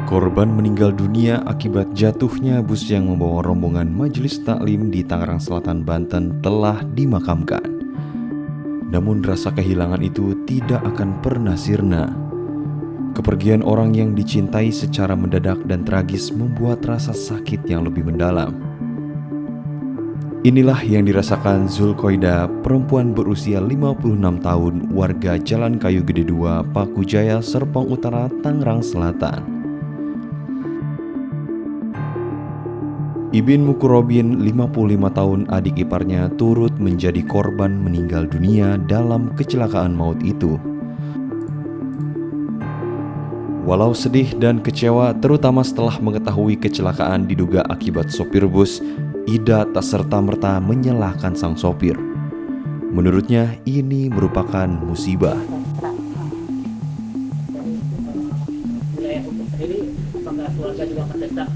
Korban meninggal dunia akibat jatuhnya bus yang membawa rombongan majelis taklim di Tangerang Selatan, Banten telah dimakamkan. Namun rasa kehilangan itu tidak akan pernah sirna. Kepergian orang yang dicintai secara mendadak dan tragis membuat rasa sakit yang lebih mendalam. Inilah yang dirasakan Zulkoida, perempuan berusia 56 tahun, warga Jalan Kayu Gede 2, Paku Jaya, Serpong Utara, Tangerang Selatan. Ibin Mukurobin, 55 tahun, adik iparnya turut menjadi korban meninggal dunia dalam kecelakaan maut itu. Walau sedih dan kecewa, terutama setelah mengetahui kecelakaan diduga akibat sopir bus, Ida tak serta-merta menyalahkan sang sopir. Menurutnya, ini merupakan musibah. Wilayah hukum sendiri, apakah keluarga juga mendesak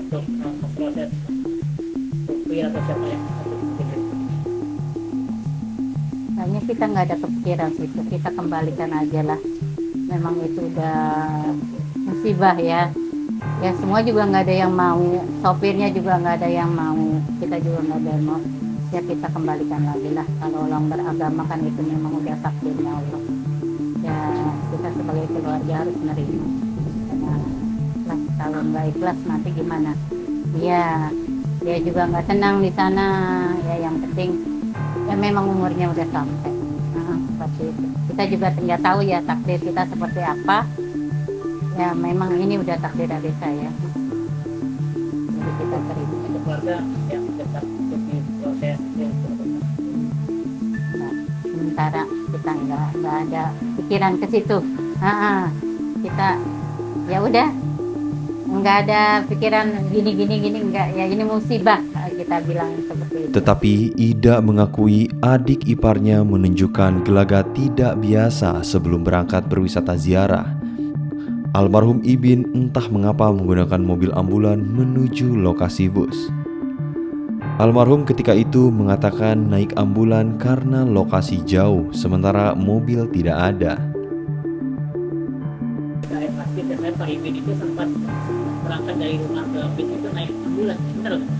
untuk memproses supir atau siapa yang Kayaknya kita nggak ada kepikiran situ, kita kembalikan aja lah. Memang itu udah musibah ya. Ya semua juga nggak ada yang mau, sopirnya juga nggak ada yang mau, kita juga nggak ada yang mau. Ya kita kembalikan lagi lah. Kalau orang beragama kan itu memang udah takdirnya Allah. Ya kita sebagai keluarga harus menerima. Nah, kalau nggak ikhlas nanti gimana? Iya, dia juga nggak tenang di sana. Ya yang penting ya memang umurnya udah sampai. Seperti itu. Kita juga tidak tahu ya takdir kita seperti apa. Ya memang ini udah takdir dari saya. Jadi kita terima. untuk keluarga yang mendesak untuk diproses Nah, sementara kita nggak ada pikiran ke situ. Kita ya udah nggak ada pikiran gini nggak ya, ini musibah kita bilang seperti itu. Tetapi Ida mengakui adik iparnya menunjukkan gelagat tidak biasa sebelum berangkat berwisata ziarah. Almarhum Ibin entah mengapa menggunakan mobil ambulan menuju lokasi bus. Almarhum ketika itu mengatakan naik ambulan karena lokasi jauh, sementara mobil tidak ada. Saya pasti saya Pak Ibin itu sempat berangkat dari rumah ke bis itu naik ambulan, benar nggak?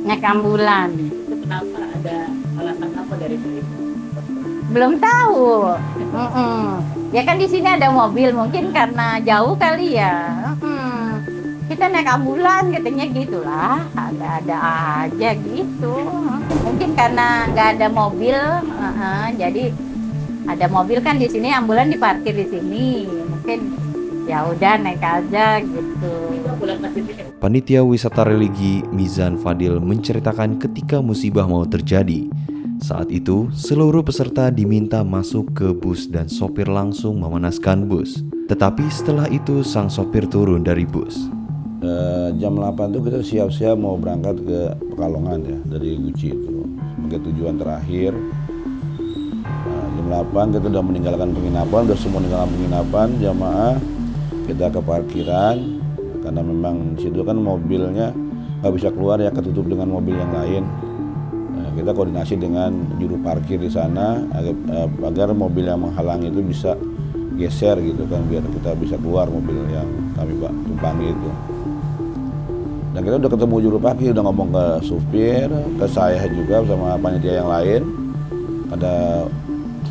Naik ambulan. Itu kenapa, ada alasan apa dari Pak Ibin? Belum tahu. Ya kan di sini ada mobil, mungkin karena jauh kali ya. Kita naik ambulan katanya gitulah, ada aja gitu. Mungkin karena nggak ada mobil, jadi ada mobil kan di sini, ambulan diparkir di sini. Mungkin ya udah naik aja gitu. Itu ambulan masjid ini. Panitia wisata religi Mizan Fadil menceritakan ketika musibah mau terjadi. Saat itu, seluruh peserta diminta masuk ke bus dan sopir langsung memanaskan bus. Tetapi setelah itu sang sopir turun dari bus. Jam 8 itu kita siap-siap mau berangkat ke Pekalongan ya, dari Guci itu sebagai tujuan terakhir. Jam 8 kita udah meninggalkan penginapan, udah semua meninggalkan penginapan jamaah. Kita ke parkiran karena memang di situ kan mobilnya nggak bisa keluar ya, ketutup dengan mobil yang lain. Kita koordinasi dengan juru parkir di sana agar mobil yang menghalangi itu bisa geser gitu kan, biar kita bisa keluar mobil yang kami tumpangi itu. Dan kita udah ketemu juru parkir, udah ngomong ke supir, ke saya juga sama panitia yang lain. Ada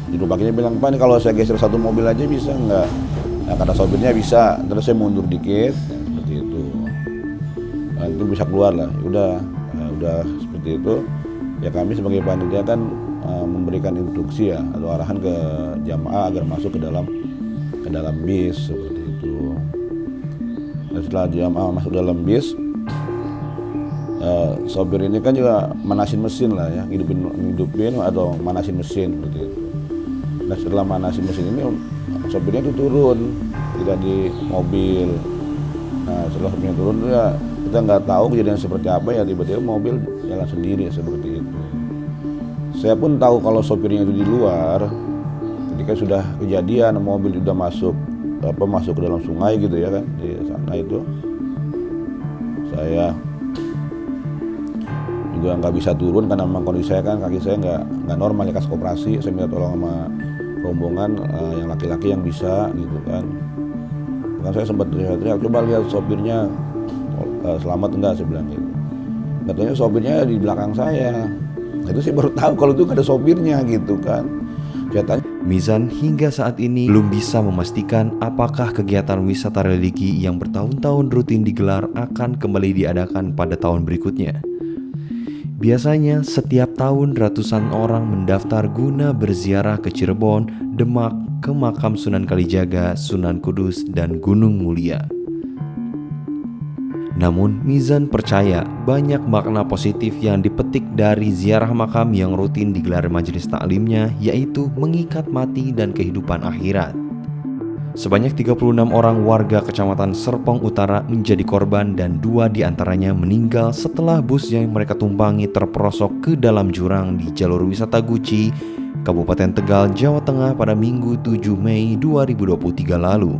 juru parkirnya bilang, "Pak, ini kalau saya geser satu mobil aja bisa nggak?" Nah, kata sopirnya bisa. Terus saya mundur dikit, seperti itu. Nah, itu bisa keluar lah. Udah seperti itu. Ya kami sebagai panitia kan memberikan instruksi ya atau arahan ke jamaah agar masuk ke dalam bis seperti itu. Dan setelah jamaah masuk dalam bis, sopir ini kan juga manasin mesin lah ya, hidupin atau manasin mesin seperti itu. Dan setelah manasin mesin ini sopirnya itu turun, tidak di mobil. Nah setelah sopirnya turun ya kita nggak tahu kejadian seperti apa ya, tiba-tiba mobil jalan sendiri seperti itu. Saya pun tahu kalau sopirnya itu di luar. Ketika sudah kejadian mobil sudah masuk ke dalam sungai gitu ya kan, di sana itu saya juga nggak bisa turun karena memang kondisi saya kan, kaki saya nggak normal ya, kas koperasi. Saya minta tolong sama rombongan yang laki-laki yang bisa gitu kan. Bahkan saya sempat teriak-teriak, coba lihat sopirnya selamat enggak, saya bilang gitu. Katanya sopirnya di belakang saya. Itu saya baru tahu kalau itu nggak ada sopirnya gitu kan. Kelihatannya Mizan hingga saat ini belum bisa memastikan apakah kegiatan wisata religi yang bertahun-tahun rutin digelar akan kembali diadakan pada tahun berikutnya. Biasanya setiap tahun ratusan orang mendaftar guna berziarah ke Cirebon, Demak, ke makam Sunan Kalijaga, Sunan Kudus, dan Gunung Mulia. Namun, Mizan percaya banyak makna positif yang dipetik dari ziarah makam yang rutin digelar majelis taklimnya, yaitu mengikat mati dan kehidupan akhirat. Sebanyak 36 orang warga Kecamatan Serpong Utara menjadi korban dan 2 diantaranya meninggal setelah bus yang mereka tumpangi terperosok ke dalam jurang di jalur wisata Guci, Kabupaten Tegal, Jawa Tengah pada Minggu 7 Mei 2023 lalu.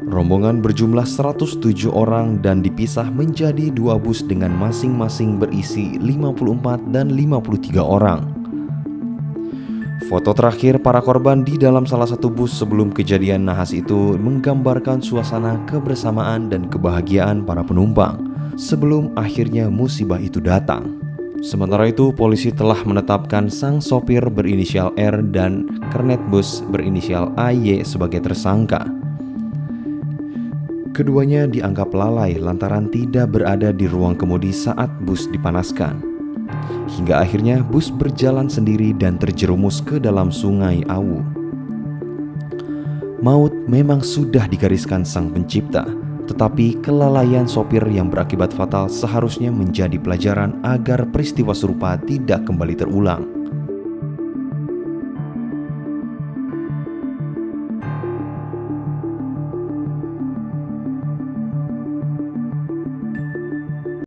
Rombongan berjumlah 107 orang dan dipisah menjadi 2 bus dengan masing-masing berisi 54 dan 53 orang. Foto terakhir para korban di dalam salah satu bus sebelum kejadian nahas itu menggambarkan suasana kebersamaan dan kebahagiaan para penumpang sebelum akhirnya musibah itu datang. Sementara itu, polisi telah menetapkan sang sopir berinisial R dan kernet bus berinisial AY sebagai tersangka. Keduanya dianggap lalai lantaran tidak berada di ruang kemudi saat bus dipanaskan. Hingga akhirnya bus berjalan sendiri dan terjerumus ke dalam sungai Awu. Maut memang sudah digariskan Sang Pencipta, tetapi kelalaian sopir yang berakibat fatal seharusnya menjadi pelajaran agar peristiwa serupa tidak kembali terulang.